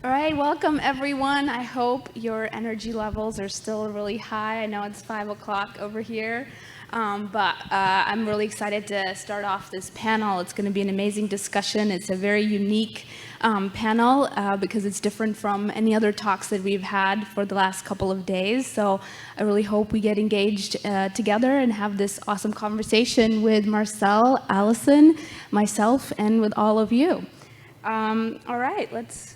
All right, welcome everyone. I hope your energy levels are still really high. I know it's 5 o'clock over here, but I'm really excited to start off this panel. It's going to be an amazing discussion. It's a very unique panel because it's different from any other talks that we've had for the last couple of days. So I really hope we get engaged together and have this awesome conversation with Marcel, Allison, myself, and with all of you. All right, let's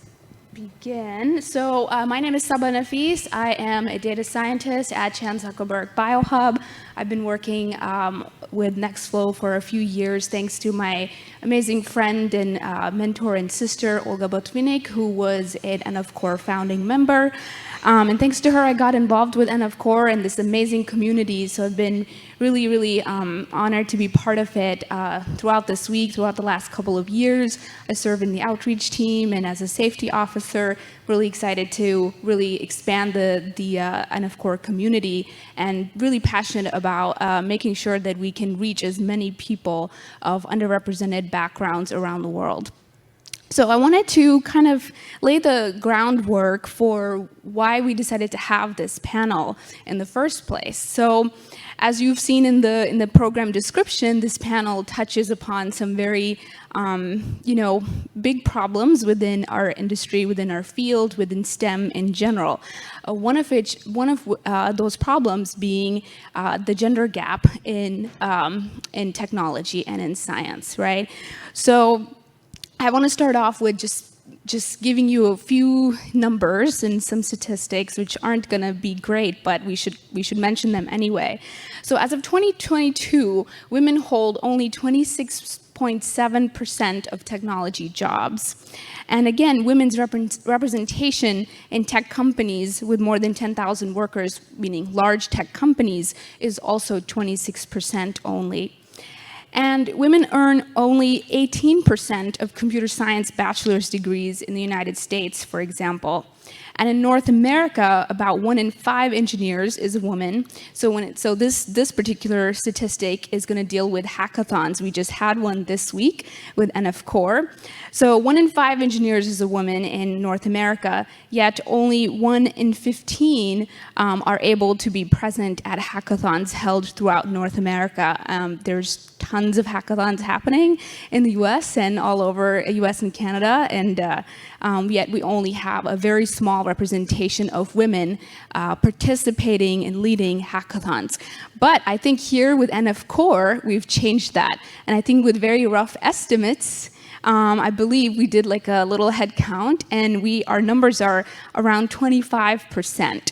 begin. So my name is Saba Nafees. I am a data scientist at Zuckerberg Biohub. I've been working with Nextflow for a few years, thanks to my amazing friend and mentor and sister, Olga Botvinnik, who was an NF Core founding member. And thanks to her, I got involved with NF Core and this amazing community. So I've been really honored to be part of it throughout this week, throughout the last couple of years. I serve in the outreach team and as a safety officer, really excited to really expand the NF Core community and really passionate about making sure that we can reach as many people of underrepresented backgrounds around the world. So I wanted to kind of lay the groundwork for why we decided to have this panel in the first place. So as you've seen in the program description, this panel touches upon some very big problems within our industry, within our field, within STEM in general. One of those problems being the gender gap in technology and in science, right? So I want to start off with just giving you a few numbers and some statistics, which aren't going to be great, but we should mention them anyway. So as of 2022, women hold only 26.7% of technology jobs. And again, women's representation in tech companies with more than 10,000 workers, meaning large tech companies, is also 26% only. And women earn only 18% of computer science bachelor's degrees in the United States, for example. And in North America, about 1 in 5 engineers is a woman. So this particular statistic is going to deal with hackathons. We just had one this week with NF Core. So 1 in 5 engineers is a woman in North America, yet only 1 in 15 are able to be present at hackathons held throughout North America. There's tons of hackathons happening in the US and all over US and Canada, and yet we only have a very small representation of women participating and leading hackathons. But I think here with NF Core, we've changed that. And I think with very rough estimates, I believe we did like a little head count, and our numbers are around 25%.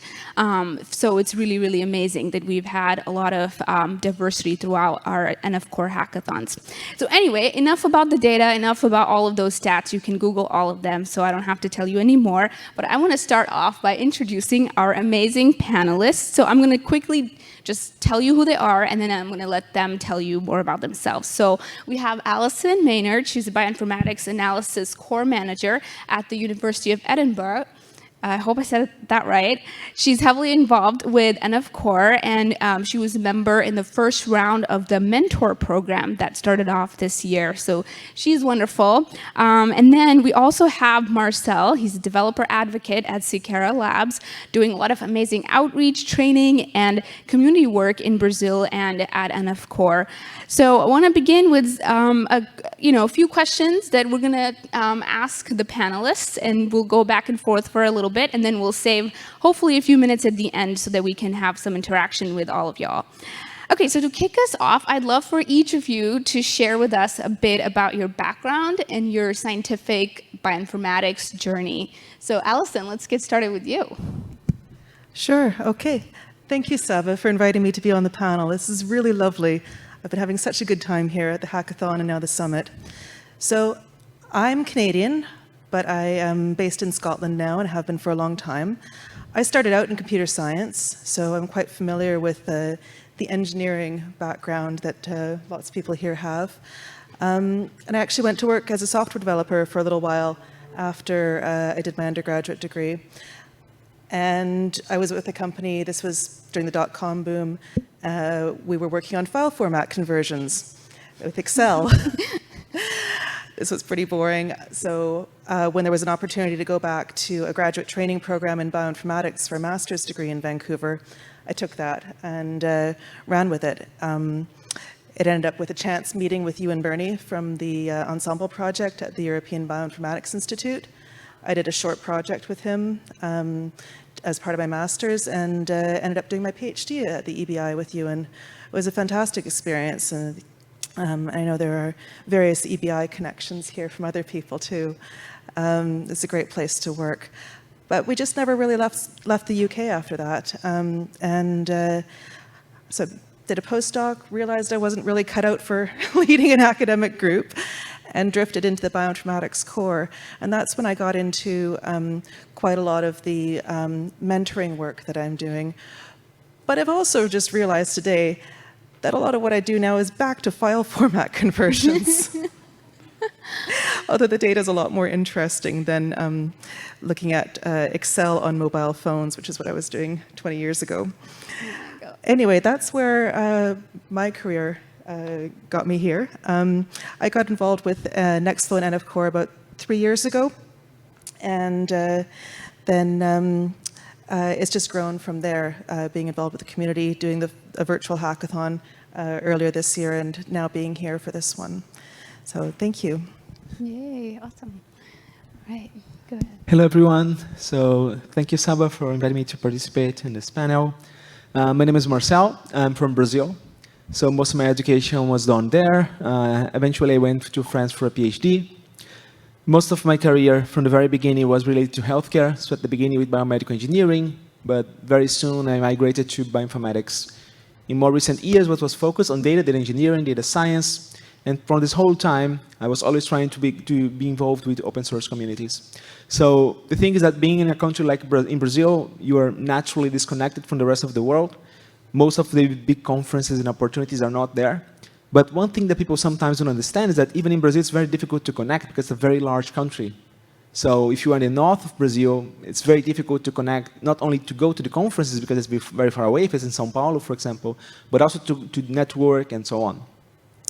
So it's really amazing that we've had a lot of diversity throughout our NF Core hackathons. So anyway, enough about the data, enough about all of those stats. You can Google all of them, so I don't have to tell you anymore. But I want to start off by introducing our amazing panelists. So I'm going to quickly just tell you who they are, and then I'm going to let them tell you more about themselves. So we have Alison Meynert. She's a Bioinformatics Analysis Core Manager at the University of Edinburgh. I hope I said that right. She's heavily involved with NF Core, and she was a member in the first round of the Mentor program that started off this year. So she's wonderful. And then we also have Marcel. He's a developer advocate at Seqera Labs, doing a lot of amazing outreach, training, and community work in Brazil and at NF Core. So I want to begin with a few questions that we're going to ask the panelists, and we'll go back and forth for a little bit, and then we'll save hopefully a few minutes at the end so that we can have some interaction with all of y'all. Okay, so to kick us off, I'd love for each of you to share with us a bit about your background and your scientific bioinformatics journey. So Allison, let's get started with you. Sure, okay. Thank you, Saba, for inviting me to be on the panel. This is really lovely. I've been having such a good time here at the hackathon and now the summit. So I'm Canadian, but I am based in Scotland now and have been for a long time. I started out in computer science, so I'm quite familiar with the engineering background that lots of people here have. And I actually went to work as a software developer for a little while after I did my undergraduate degree. And I was with a company, this was during the dot-com boom. We were working on file format conversions with Excel. this was pretty boring. So when there was an opportunity to go back to a graduate training program in bioinformatics for a master's degree in Vancouver, I took that and ran with it. It ended up with a chance meeting with Ewan Burney from the Ensemble project at the European Bioinformatics Institute. I did a short project with him as part of my master's, and ended up doing my PhD at the EBI with Ewan. It was a fantastic experience, and I know there are various EBI connections here from other people too. It's a great place to work. But we just never really left the UK after that. So did a postdoc, realized I wasn't really cut out for leading an academic group, and drifted into the bioinformatics core. And that's when I got into quite a lot of the mentoring work that I'm doing. But I've also just realized today that a lot of what I do now is back to file format conversions. Although the data is a lot more interesting than looking at Excel on mobile phones, which is what I was doing 20 years ago. Anyway, that's where my career got me here. I got involved with Nextflow and NF Core about 3 years ago, and then it's just grown from there, being involved with the community, doing a virtual hackathon earlier this year, and now being here for this one. So thank you. Yay, awesome. All right, go ahead. Hello, everyone. So thank you, Saba, for inviting me to participate in this panel. My name is Marcel. I'm from Brazil. So most of my education was done there. Eventually, I went to France for a PhD. Most of my career from the very beginning was related to healthcare. So at the beginning with biomedical engineering, but very soon I migrated to bioinformatics. In more recent years, what was focused on data engineering, data science. And from this whole time, I was always trying to be involved with open source communities. So the thing is that being in a country like in Brazil, you are naturally disconnected from the rest of the world. Most of the big conferences and opportunities are not there. But one thing that people sometimes don't understand is that even in Brazil, it's very difficult to connect because it's a very large country. So if you are in the north of Brazil, it's very difficult to connect, not only to go to the conferences because it's very far away, if it's in São Paulo, for example, but also to network and so on.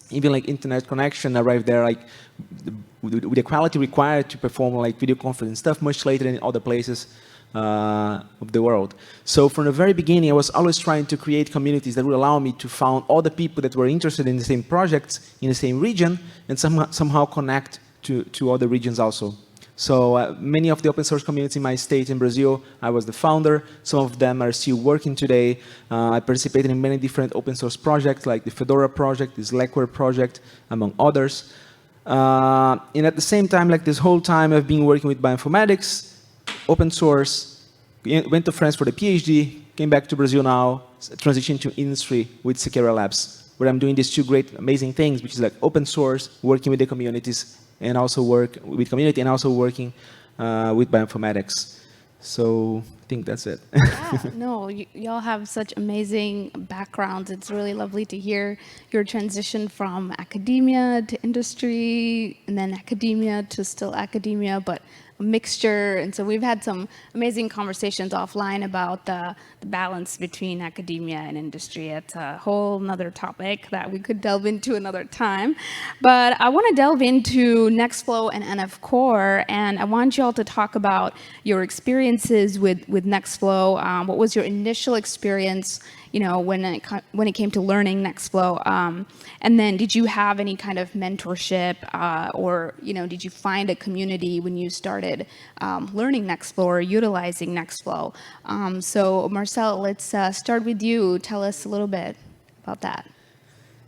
Even like internet connection arrived there like with the quality required to perform like video conference and stuff much later than in other places of the world. So from the very beginning, I was always trying to create communities that would allow me to find all the people that were interested in the same projects in the same region and somehow connect to other regions also. So many of the open source communities in my state in Brazil, I was the founder. Some of them are still working today. I participated in many different open source projects like the Fedora project, the Slackware project, among others. And at the same time, like this whole time, I've been working with bioinformatics, open source, went to France for the PhD, came back to Brazil now, transitioned to industry with Seqera Labs, where I'm doing these two great, amazing things, which is like open source, working with the communities, and also work with community, and also working with bioinformatics. So I think that's it. Yeah, no, y'all have such amazing backgrounds. It's really lovely to hear your transition from academia to industry, and then academia to still academia, but a mixture. And so we've had some amazing conversations offline about the balance between academia and industry. It's a whole nother topic that we could delve into another time. But I want to delve into Nextflow and NF Core, and I want you all to talk about your experiences with Nextflow. What was your initial experience, you know, when it came to learning Nextflow? And then did you have any kind of mentorship, or, you know, did you find a community when you started learning Nextflow or utilizing Nextflow? So Marcel, let's start with you. Tell us a little bit about that.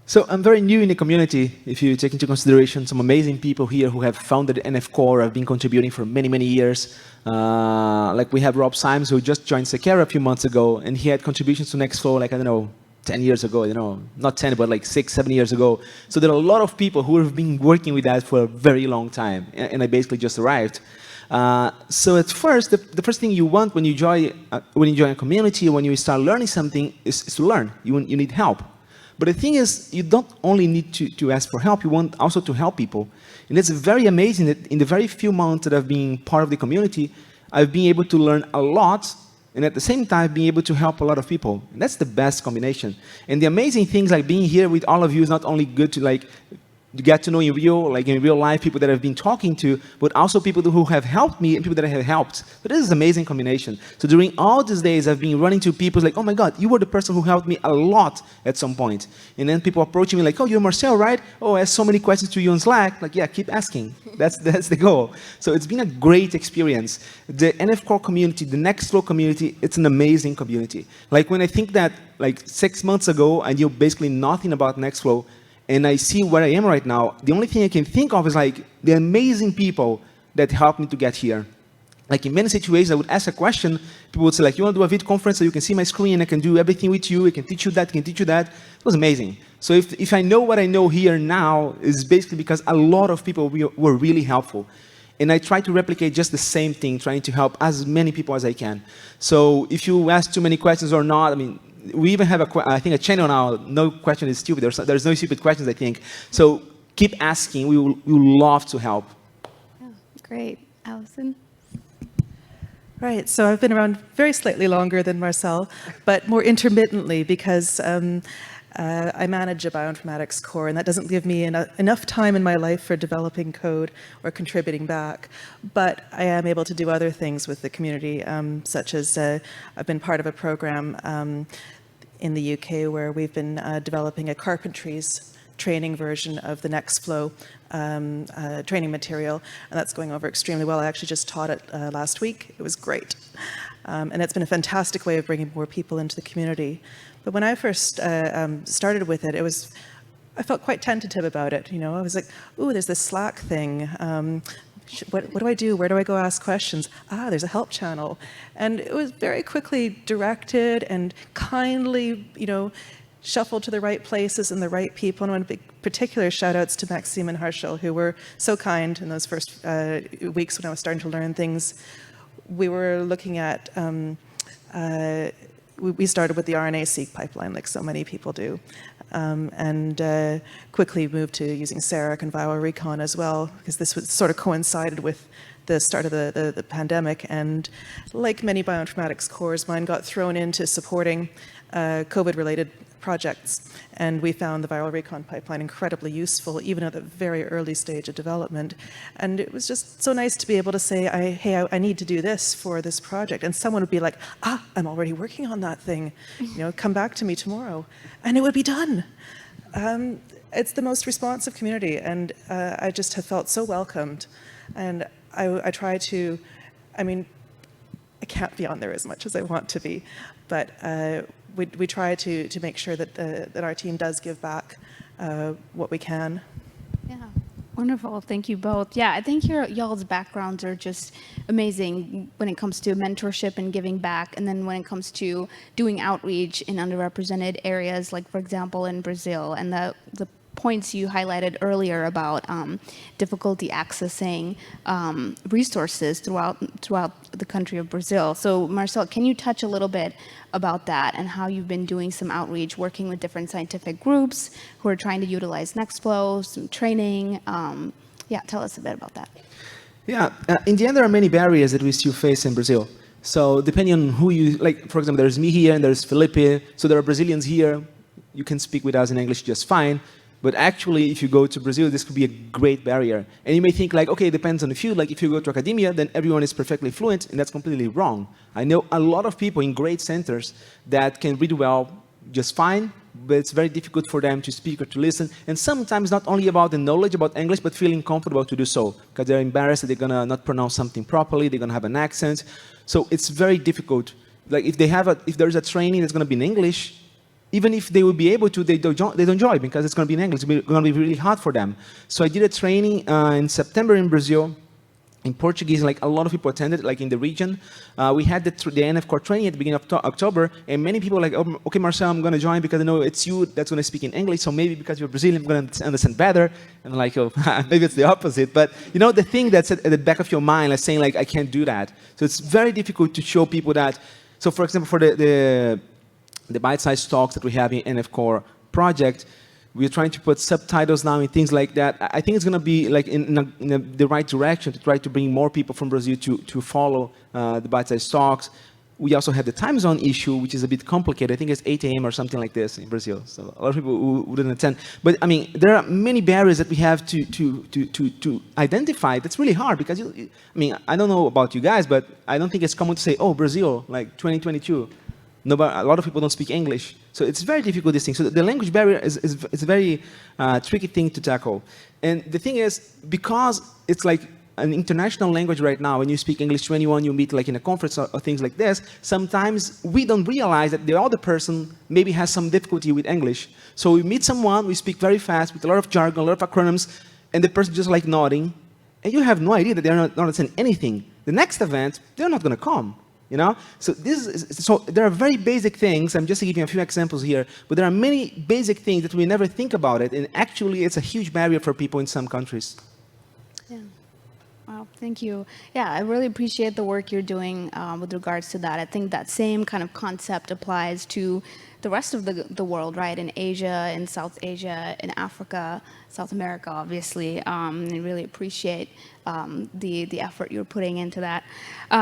So I'm very new in the community. If you take into consideration some amazing people here who have founded NF Core, have been contributing for many, many years. Like we have Rob Symes, who just joined Seqera a few months ago, and he had contributions to Nextflow, like, I don't know, 10 years ago, you know, not 10, but like 6, 7 years ago. So there are a lot of people who have been working with that for a very long time, and I basically just arrived. So at first, the first thing you want when you join a community, when you start learning something, is to learn. You need help. But the thing is, you don't only need to ask for help, you want also to help people. And it's very amazing that in the very few months that I've been part of the community, I've been able to learn a lot, and at the same time, being able to help a lot of people. And that's the best combination. And the amazing things, like being here with all of you, is not only good to like get to know in real life, people that I've been talking to, but also people who have helped me and people that I have helped. So this is an amazing combination. So during all these days, I've been running to people like, oh my God, you were the person who helped me a lot at some point. And then people approaching me like, oh, you're Marcel, right? Oh, I have so many questions to you on Slack. Like, yeah, keep asking. That's the goal. So it's been a great experience. The NF Core community, the Nextflow community, it's an amazing community. Like when I think that like 6 months ago, I knew basically nothing about Nextflow, and I see where I am right now, the only thing I can think of is like the amazing people that helped me to get here. Like in many situations, I would ask a question, people would say like, you want to do a video conference so you can see my screen and I can do everything with you, I can teach you that, I can teach you that. It was amazing. So if I know what I know here now, it's basically because a lot of people were really helpful. And I try to replicate just the same thing, trying to help as many people as I can. So if you ask too many questions or not, I mean, we even have I think a channel now, no question is stupid. There's no stupid questions, I think. So keep asking. We will love to help. Yeah, great. Allison? Right, so I've been around very slightly longer than Marcel, but more intermittently because I manage a bioinformatics core, and that doesn't give me enough time in my life for developing code or contributing back. But I am able to do other things with the community, such as I've been part of a program in the UK where we've been developing a carpentries training version of the Nextflow training material, and that's going over extremely well. I actually just taught it last week. It was great. And it's been a fantastic way of bringing more people into the community. But when I first started with it, I felt quite tentative about it. You know, I was like, ooh, there's this Slack thing. What do I do? Where do I go ask questions? Ah, there's a help channel. And it was very quickly directed and kindly, you know, shuffled to the right places and the right people. And I want to big particular shout outs to Maxime and Marcel, who were so kind in those first weeks when I was starting to learn things. We were looking at, we started with the RNA-seq pipeline, like so many people do, and quickly moved to using Seqera and viral recon as well, because this was sort of coincided with the start of the pandemic. And like many bioinformatics cores, mine got thrown into supporting COVID-related projects, and we found the viral recon pipeline incredibly useful, even at the very early stage of development. And it was just so nice to be able to say, hey, I need to do this for this project. And someone would be like, I'm already working on that thing. You know, come back to me tomorrow. And it would be done. It's the most responsive community, and I just have felt so welcomed. And I try to, I mean, I can't be on there as much as I want to be, but we try to make sure that our team does give back what we can. Yeah, wonderful. Thank you both. Yeah, I think y'all's backgrounds are just amazing when it comes to mentorship and giving back, and then when it comes to doing outreach in underrepresented areas, like for example in Brazil, and the points you highlighted earlier about difficulty accessing resources throughout the country of Brazil. So Marcel, can you touch a little bit about that and how you've been doing some outreach, working with different scientific groups who are trying to utilize Nextflow, some training? Yeah, tell us a bit about that. Yeah, in the end, there are many barriers that we still face in Brazil. So depending on who you, like, for example, there's me here and there's Felipe. So there are Brazilians here. You can speak with us in English just fine. But actually, if you go to Brazil, this could be a great barrier. And you may think like, okay, it depends on the field. Like if you go to academia, then everyone is perfectly fluent, and that's completely wrong. I know a lot of people in great centers that can read well just fine, but it's very difficult for them to speak or to listen. And sometimes not only about the knowledge about English, but feeling comfortable to do so, because they're embarrassed that they're gonna not pronounce something properly, they're gonna have an accent. So it's very difficult. Like if there's a training that's gonna be in English, even if they will be able to, they don't join because it's going to be in English. It's going to be really hard for them. So I did a training in September in Brazil, in Portuguese. Like a lot of people attended, like in the region. We had the NF Core training at the beginning of October, and many people were like, oh, okay, Marcel, I'm going to join because I know it's you that's going to speak in English. So maybe because you're Brazilian, I'm going to understand better. And I'm like, oh, maybe it's the opposite. But you know, the thing that's at the back of your mind, like saying like, I can't do that. So it's very difficult to show people that. So for example, for the bite-sized talks that we have in NF Core project, we're trying to put subtitles now and things like that. I think it's going to be like in the right direction to try to bring more people from Brazil to follow the bite-sized talks. we also have the time zone issue, which is a bit complicated. I think it's 8 a.m. or something like this in Brazil. So a lot of people wouldn't attend. But I mean, there are many barriers that we have to identify. That's really hard because, I mean, I don't know about you guys, but I don't think it's common to say, oh, Brazil, like 2022. Nobody, a lot of people don't speak English. So it's very difficult, this thing. So the language barrier is a very tricky thing to tackle. And the thing is, because it's like an international language right now, when you speak English to anyone you meet like in a conference or things like this, sometimes we don't realize that the other person maybe has some difficulty with English. So we meet someone, we speak very fast with a lot of jargon, a lot of acronyms, and the person just like nodding, and you have no idea that they're not understanding anything. The next event, they're not going to come. You know, so there are very basic things. I'm just giving a few examples here, but there are many basic things that we never think about it, and actually, it's a huge barrier for people in some countries. Yeah. Wow, thank you. Yeah, I really appreciate the work you're doing with regards to that. I think that same kind of concept applies to the rest of the world, right? In Asia, in South Asia, in Africa, South America, obviously. And really appreciate the effort you're putting into that.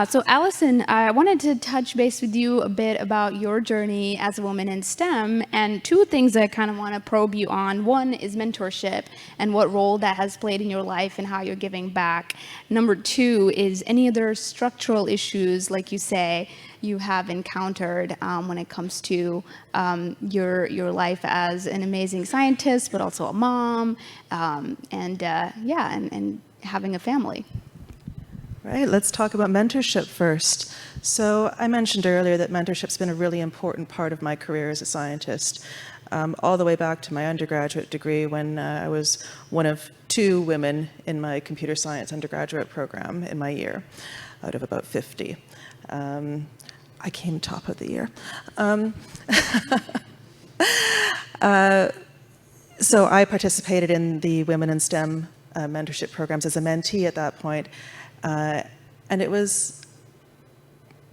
So Allison, I wanted to touch base with you a bit about your journey as a woman in STEM, and two things I kind of want to probe you on. One is mentorship and what role that has played in your life and how you're giving back. Number two is any other structural issues, like you say, you have encountered when it comes to your life as an amazing scientist, but also a mom, and having a family. Right, let's talk about mentorship first. So I mentioned earlier that mentorship's been a really important part of my career as a scientist, all the way back to my undergraduate degree when I was one of 2 women in my computer science undergraduate program in my year, out of about 50. I came top of the year. So I participated in the Women in STEM mentorship programs as a mentee at that point. And it was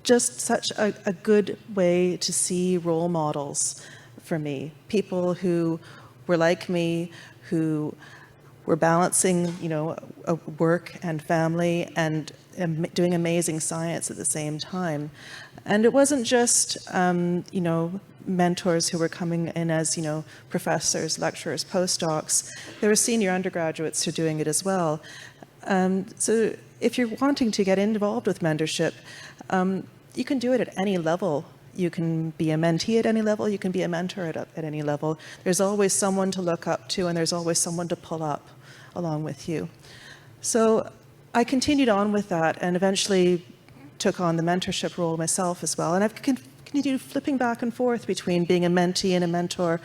just such a good way to see role models for me. People who were like me, who were balancing, work and family and doing amazing science at the same time. And it wasn't just, mentors who were coming in as, professors, lecturers, postdocs. There were senior undergraduates who were doing it as well. So if you're wanting to get involved with mentorship, you can do it at any level. You can be a mentee at any level. You can be a mentor at any level. There's always someone to look up to, and there's always someone to pull up along with you. So I continued on with that and eventually took on the mentorship role myself as well. And I've continued flipping back and forth between being a mentee and a mentor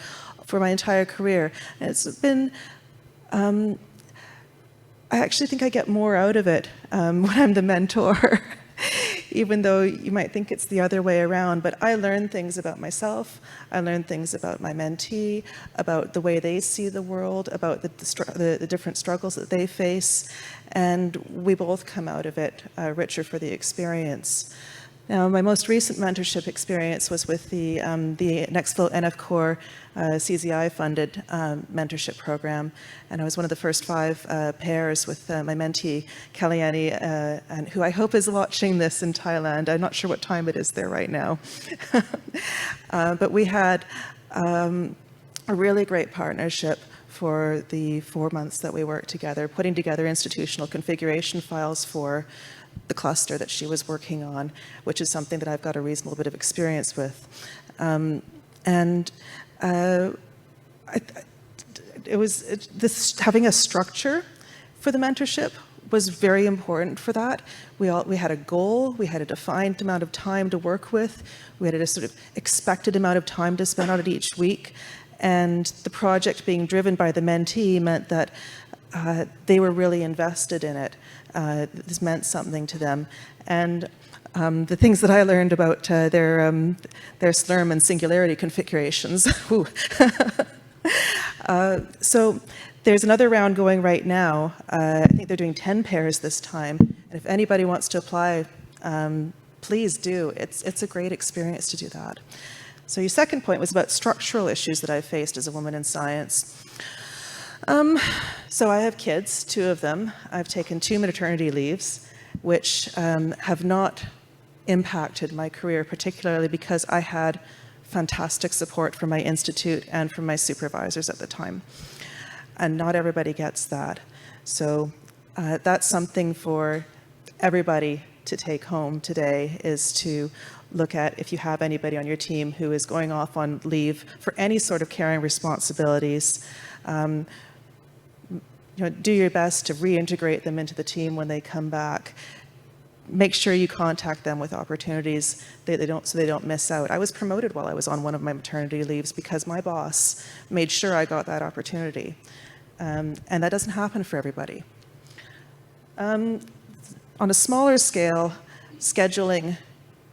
for my entire career. And it's been, I actually think I get more out of it when I'm the mentor, even though you might think it's the other way around. But I learn things about myself. I learn things about my mentee, about the way they see the world, about the different struggles that they face. And we both come out of it richer for the experience. Now, my most recent mentorship experience was with the Nextflow NF Core CZI-funded mentorship program, and I was one of the first 5 pairs with my mentee, Kellyanne, and who I hope is watching this in Thailand. I'm not sure what time it is there right now. But we had a really great partnership for the 4 months that we worked together, putting together institutional configuration files for the cluster that she was working on, which is something that I've got a reasonable bit of experience with. Having a structure for the mentorship was very important for that. We had a goal, we had a defined amount of time to work with, we had a sort of expected amount of time to spend on it each week, and the project being driven by the mentee meant that they were really invested in it. This meant something to them. And the things that I learned about their slurm and singularity configurations. So there's another round going right now. I think they're doing 10 pairs this time. And if anybody wants to apply, please do. It's a great experience to do that. So your second point was about structural issues that I've faced as a woman in science. So I have kids, 2 of them. I've taken 2 maternity leaves, which have not impacted my career, particularly because I had fantastic support from my institute and from my supervisors at the time. And not everybody gets that. So that's something for everybody to take home today, is to look at if you have anybody on your team who is going off on leave for any sort of caring responsibilities. Do your best to reintegrate them into the team when they come back. Make sure you contact them with opportunities so they don't miss out. I was promoted while I was on one of my maternity leaves because my boss made sure I got that opportunity. And that doesn't happen for everybody. On a smaller scale, scheduling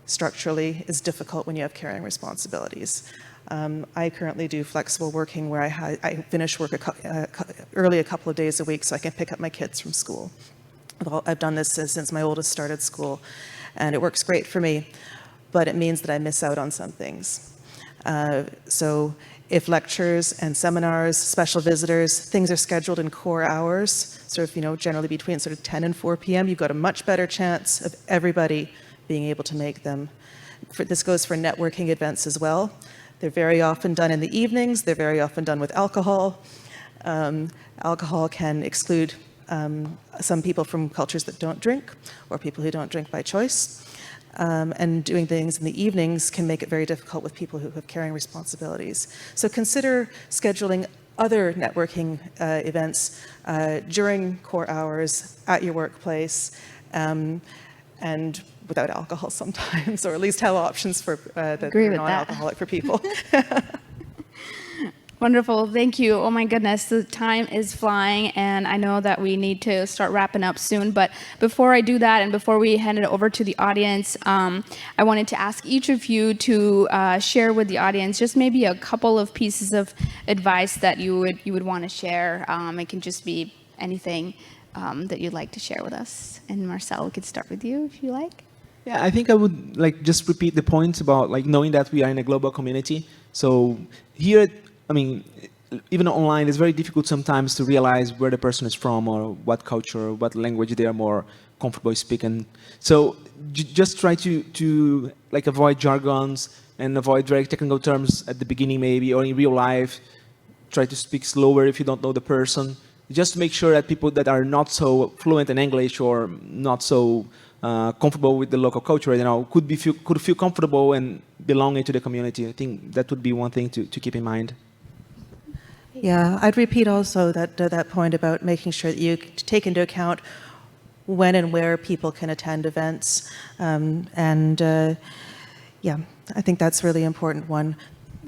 structurally is difficult when you have caring responsibilities. I currently do flexible working where I finish work early a couple of days a week so I can pick up my kids from school. I've done this since my oldest started school, and it works great for me, but it means that I miss out on some things. So if lectures and seminars, special visitors, things are scheduled in core hours, generally between 10 and 4 p.m., you've got a much better chance of everybody being able to make them. This goes for networking events as well. They're very often done in the evenings. They're very often done with alcohol. Alcohol can exclude some people from cultures that don't drink, or people who don't drink by choice. And doing things in the evenings can make it very difficult with people who have caring responsibilities. So consider scheduling other networking events during core hours at your workplace, and without alcohol sometimes, or at least have options for that are non-alcoholic for people. Wonderful, thank you. Oh my goodness, the time is flying, and I know that we need to start wrapping up soon. But before I do that, and before we hand it over to the audience, I wanted to ask each of you to share with the audience just maybe a couple of pieces of advice that you would want to share. It can just be anything that you'd like to share with us. And Marcel, we could start with you if you like. Yeah, I think I would just repeat the points about knowing that we are in a global community. So here, even online, it's very difficult sometimes to realize where the person is from, or what culture, or what language they are more comfortable speaking. So just try to avoid jargons and avoid very technical terms at the beginning, maybe, or in real life. Try to speak slower if you don't know the person. Just to make sure that people that are not so fluent in English or not so comfortable with the local culture, could feel comfortable and belonging to the community. I think that would be one thing to keep in mind. Yeah, I'd repeat also that point about making sure that you take into account when and where people can attend events. Yeah, I think that's a really important one.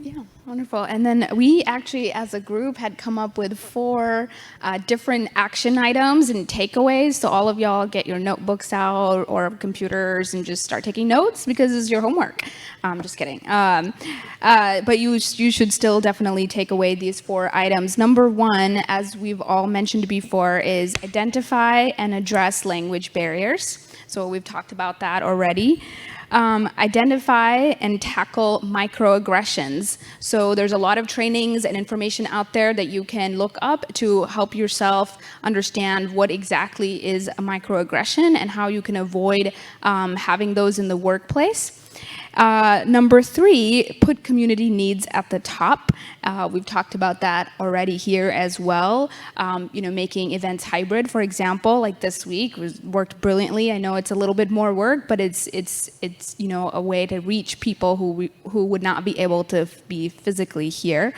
Yeah, wonderful. And then we actually, as a group, had come up with 4 different action items and takeaways. So all of y'all get your notebooks out or computers and just start taking notes because it's your homework. I'm just kidding. But you should still definitely take away these 4 items. Number 1, as we've all mentioned before, is identify and address language barriers. So we've talked about that already. Identify and tackle microaggressions. So there's a lot of trainings and information out there that you can look up to help yourself understand what exactly is a microaggression and how you can avoid having those in the workplace. Number 3, put community needs at the top. We've talked about that already here as well. Making events hybrid, for example, like this week, worked brilliantly. I know it's a little bit more work, but it's a way to reach people who would not be able to be physically here.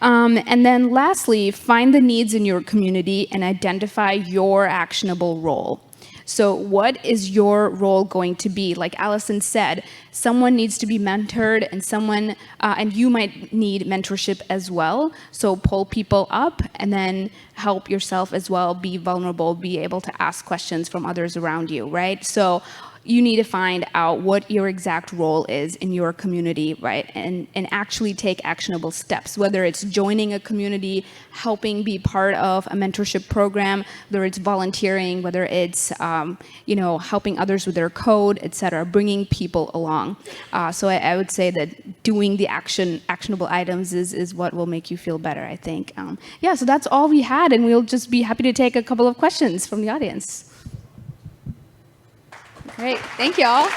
And then lastly, find the needs in your community and identify your actionable role. So what is your role going to be? Like Allison said, someone needs to be mentored, and you might need mentorship as well. So pull people up and then help yourself as well be vulnerable, be able to ask questions from others around you, right? So you need to find out what your exact role is in your community, right? And actually take actionable steps, whether it's joining a community, helping be part of a mentorship program, whether it's volunteering, whether it's, helping others with their code, et cetera, bringing people along. So I would say that doing the actionable items is what will make you feel better, I think. So that's all we had, and we'll just be happy to take a couple of questions from the audience. Great, thank you all.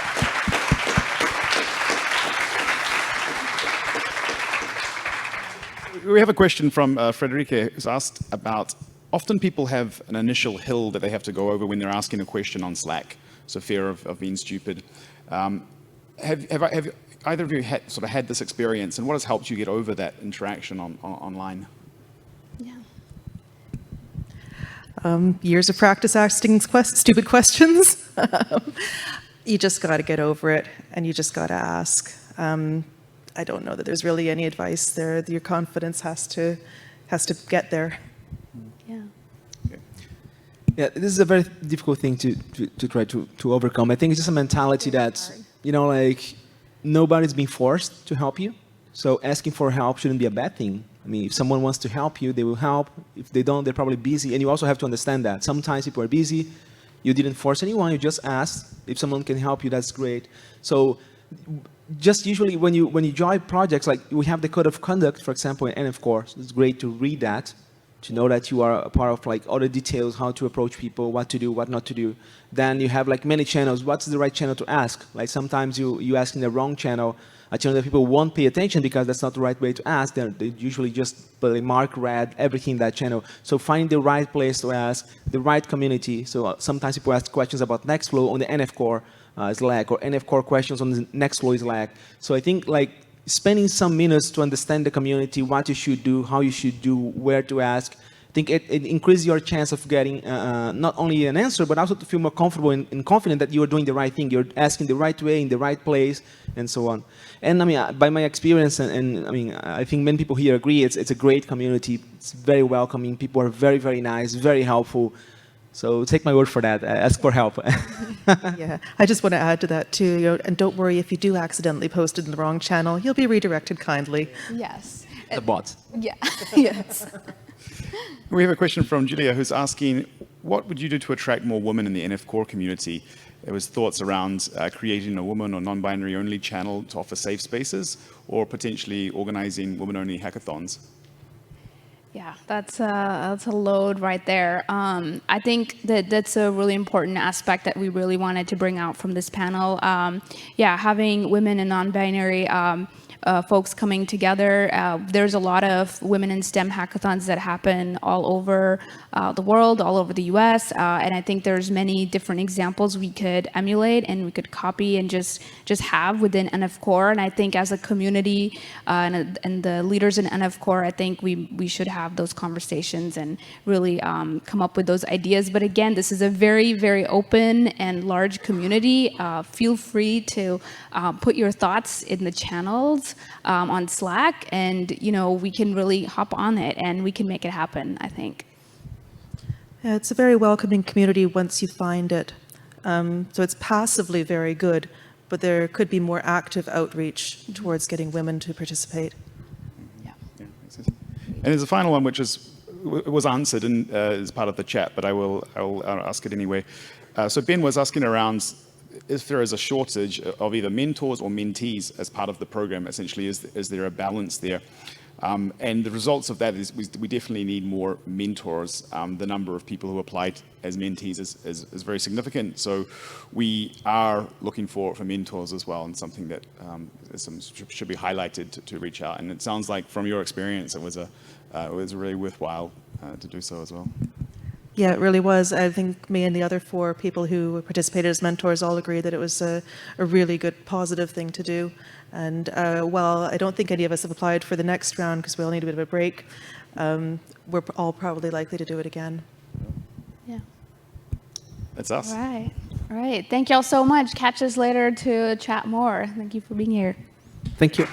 we have a question from Frederica, who's asked about, often people have an initial hill that they have to go over when they're asking a question on Slack, so fear of being stupid. Have either of you sort of had this experience, and what has helped you get over that interaction online? Yeah. Years of practice asking stupid questions. You just got to get over it, and you just got to ask. I don't know that there's really any advice there. Your confidence has to get there. Yeah. Okay. Yeah, this is a very difficult thing to try to overcome. I think it's just a mentality that, like, nobody's being forced to help you. So asking for help shouldn't be a bad thing. I mean, if someone wants to help you, they will help. If they don't, they're probably busy. And you also have to understand that. Sometimes people are busy. You didn't force anyone. You just asked. If someone can help you, that's great. So just usually when you join projects, like we have the code of conduct, for example, in NF course, it's great to read that, to know that you are a part of like all the details, how to approach people, what to do, what not to do. Then you have like many channels. What's the right channel to ask? Like sometimes you ask in the wrong channel, a channel that people won't pay attention because that's not the right way to ask. They usually just mark red everything in that channel. So find the right place to ask, the right community. So sometimes people ask questions about Nextflow on the NF core Slack, or NF core questions on the Nextflow Slack. So I think like spending some minutes to understand the community, what you should do, how you should do, where to ask. I think it increases your chance of getting not only an answer, but also to feel more comfortable and confident that you are doing the right thing. You're asking the right way, in the right place, and so on. And I mean, by my experience, and I mean, I think many people here agree, it's a great community. It's very welcoming. People are very, very nice, very helpful. So take my word for that. Ask for help. Yeah, I just want to add to that too. And don't worry if you do accidentally post it in the wrong channel. You'll be redirected kindly. Yes. The bots. Yeah. Yes. We have a question from Julia, who's asking, what would you do to attract more women in the NF core community? There was thoughts around creating a woman or non-binary only channel to offer safe spaces, or potentially organizing women-only hackathons. Yeah, that's a load right there. I think that's a really important aspect that we really wanted to bring out from this panel. Yeah, having women and non-binary folks coming together. There's a lot of women in STEM hackathons that happen all over the world, all over the US, and I think there's many different examples we could emulate and we could copy and just have within NF Core. And I think as a community and the leaders in NF Core, I think we should have those conversations and really come up with those ideas. But again, this is a very, very open and large community. Feel free to put your thoughts in the channels on Slack, and we can really hop on it and we can make it happen, I think. Yeah, it's a very welcoming community once you find it. So it's passively very good, but there could be more active outreach towards getting women to participate. Yeah. Yeah, makes sense. And there's a final one which was answered as part of the chat, but I'll ask it anyway. So Ben was asking around if there is a shortage of either mentors or mentees as part of the program. Essentially, is there a balance there? And the results of that is we definitely need more mentors. The number of people who applied as mentees is very significant. So we are looking for mentors as well, and something that should be highlighted to reach out. And it sounds like from your experience, it was really worthwhile to do so as well. Yeah, it really was. I think me and the other 4 people who participated as mentors all agree that it was a really good, positive thing to do. And while I don't think any of us have applied for the next round because we all need a bit of a break, we're all probably likely to do it again. Yeah. That's us. All right. Thank y'all so much. Catch us later to chat more. Thank you for being here. Thank you.